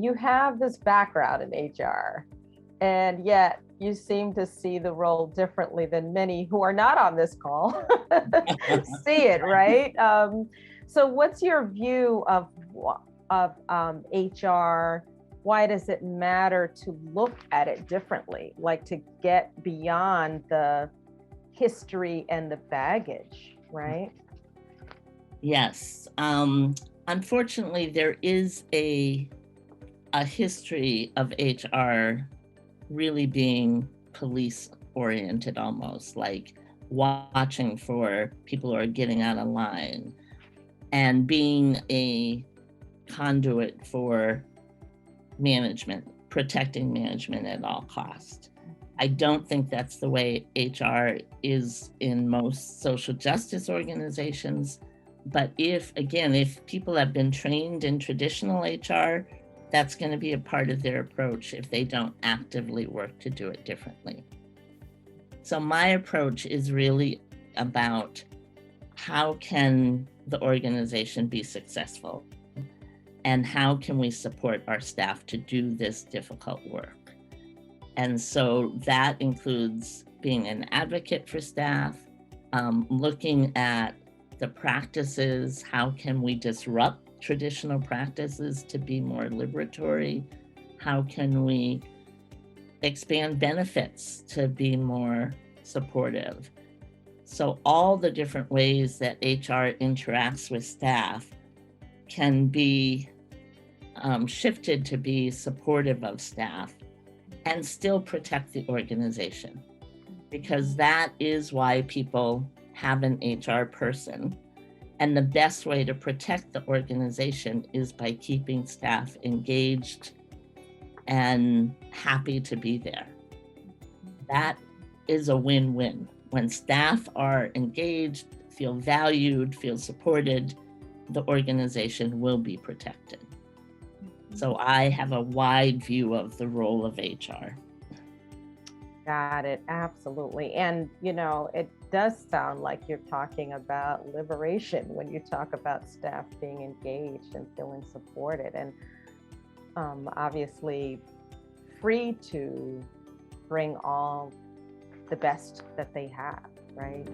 You have this background in HR, and yet you seem to see the role differently than many who are not on this call see it, right? So, what's your view of HR? Why does it matter to look at it differently, like to get beyond the history and the baggage, right? Yes. Unfortunately, there is a history of HR really being police oriented, almost like watching for people who are getting out of line and being a conduit for management, protecting management at all costs. I don't think that's the way HR is in most social justice organizations. But if people have been trained in traditional HR, that's going to be a part of their approach if they don't actively work to do it differently. So my approach is really about how can the organization be successful and how can we support our staff to do this difficult work. And so that includes being an advocate for staff, looking at the practices, how can we disrupt traditional practices to be more liberatory? How can we expand benefits to be more supportive? So all the different ways that HR interacts with staff can be shifted to be supportive of staff and still protect the organization, because that is why people have an HR person. And the best way to protect the organization is by keeping staff engaged and happy to be there. That is a win-win. When staff are engaged, feel valued, feel supported, the organization will be protected. So I have a wide view of the role of HR. Got it. Absolutely. And, it does sound like you're talking about liberation when you talk about staff being engaged and feeling supported and obviously free to bring all the best that they have, right?